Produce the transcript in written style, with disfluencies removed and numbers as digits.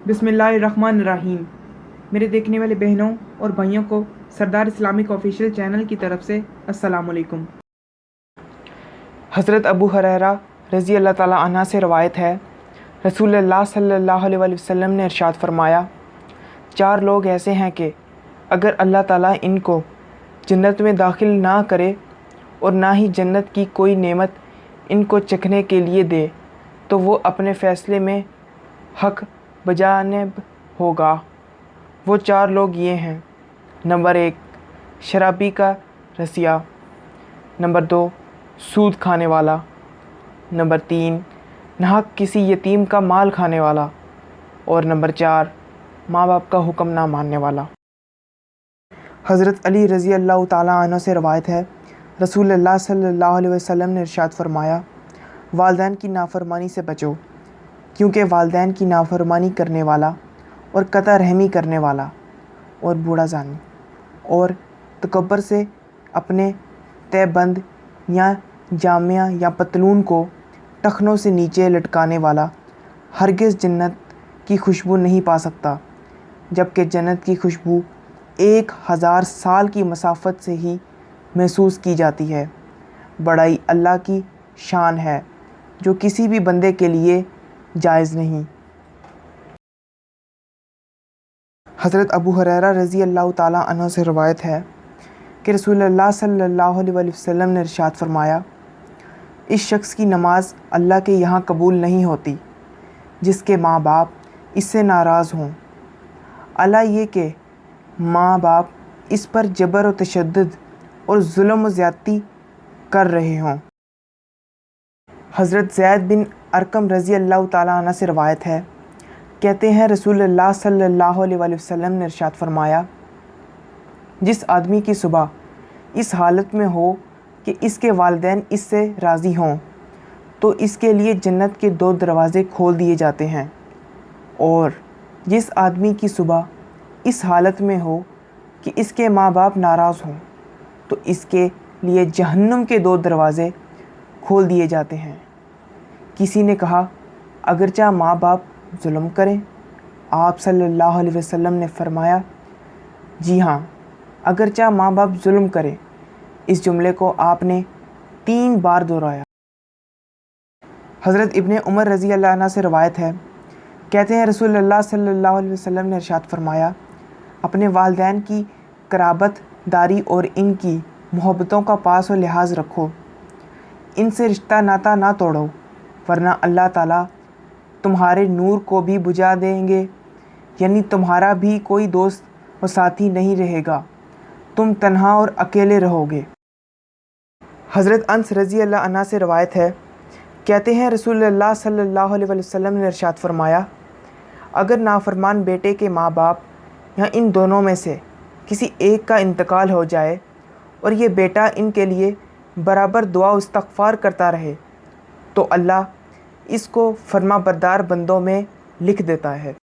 बिस्मिल्लाहिर्रहमानिर्रहीम। मेरे देखने वाले बहनों और भाइयों को सरदार इस्लामिक ऑफिशियल चैनल की तरफ से अस्सलामुअलैकुम। हज़रत अबू हुरैरा रज़ी अल्लाह ताला अन्हा से रवायत है, रसूलुल्लाह सल्लल्लाहु अलैहि वसल्लम ने इरशाद फरमाया, 4 लोग ऐसे हैं कि अगर अल्लाह ताला इनको जन्नत में दाखिल ना करे और ना ही जन्नत की कोई नेमत इनको चखने के लिए दे तो वो अपने फ़ैसले में हक़ बजानिब होगा। वो 4 लोग ये हैं: नंबर 1 शराबी का रसिया, नंबर 2 सूद खाने वाला, नंबर 3 नाहक किसी यतीम का माल खाने वाला और नंबर 4 माँ बाप का हुक्म ना मानने वाला। हज़रत अली रज़ी अल्लाह ताला अन्हु से रवायत है, रसूलुल्लाह सल्लल्लाहु अलैहि वसल्लम ने इरशाद फरमाया, वालिदैन की नाफरमानी से बचो, क्योंकि वालिदैन की नाफरमानी करने वाला और कता रहमी करने वाला और बूढ़ा जानी और तकब्बर से अपने तहबंद या जामिया या पतलून को टखनों से नीचे लटकाने वाला हरगिज़ जन्नत की खुशबू नहीं पा सकता, जबकि जन्नत की खुशबू 1000 साल की मसाफत से ही महसूस की जाती है। बड़ाई अल्लाह की शान है जो किसी भी बंदे के लिए जायज़ नहीं। हज़रत अबू हुरैरा रज़ी अल्लाह ताला अन्हु से रवायत है कि रसूलुल्लाह सल्लल्लाहु अलैहि वसल्लम ने इरशाद फरमाया, इस शख्स की नमाज अल्लाह के यहाँ कबूल नहीं होती जिसके माँ बाप इससे नाराज़ हों, अला ये कि माँ बाप इस पर जबर और तशद्दुद और जुल्म व ज़्यादती कर रहे हों। हज़रत ज़ैद बिन अरकम रज़ी अल्लाह ताला अन्हु से रवायत है, कहते हैं रसूलुल्लाह सल्लल्लाहु अलैहि वसल्लम ने इरशाद फरमाया, जिस आदमी की सुबह इस हालत में हो कि इसके वालिदैन इससे राज़ी हों तो इसके लिए जन्नत के 2 दरवाज़े खोल दिए जाते हैं, और जिस आदमी की सुबह इस हालत में हो कि इसके माँ बाप नाराज़ हों तो इसके लिए जहन्नुम के 2 दरवाज़े खोल दिए जाते हैं। किसी ने कहा, अगरचा माँ बाप जुल्म करें? आप सल्लल्लाहु अलैहि वसल्लम ने फरमाया, जी हाँ, अगरचा माँ बाप जुल्म करें। इस जुमले को आपने 3 बार दोहराया। हज़रत इब्ने उमर रज़ी अल्लाह अन्हु से रवायत है, कहते हैं रसूलुल्लाह सल्लल्लाहु अलैहि वसल्लम ने इरशाद फरमाया, अपने वालिदैन की कराबत दारी और इनकी मोहब्बतों का पास व लिहाज रखो, इनसे रिश्ता नाता ना तोड़ो, वरना अल्लाह ताला तुम्हारे नूर को भी बुझा देंगे, यानी तुम्हारा भी कोई दोस्त व साथी नहीं रहेगा, तुम तन्हा और अकेले रहोगे। हज़रत अनस रज़ी अल्लाह अन्हु से रवायत है, कहते हैं रसूलुल्लाह सल्लल्लाहु अलैहि वसल्लम ने इरशाद फरमाया, अगर नाफरमान बेटे के माँ बाप या इन दोनों में से किसी एक का इंतकाल हो जाए और ये बेटा इनके लिए बराबर दुआ इस्तग़फ़ार करता रहे तो अल्लाह इसको फर्माबरदार बंदों में लिख देता है।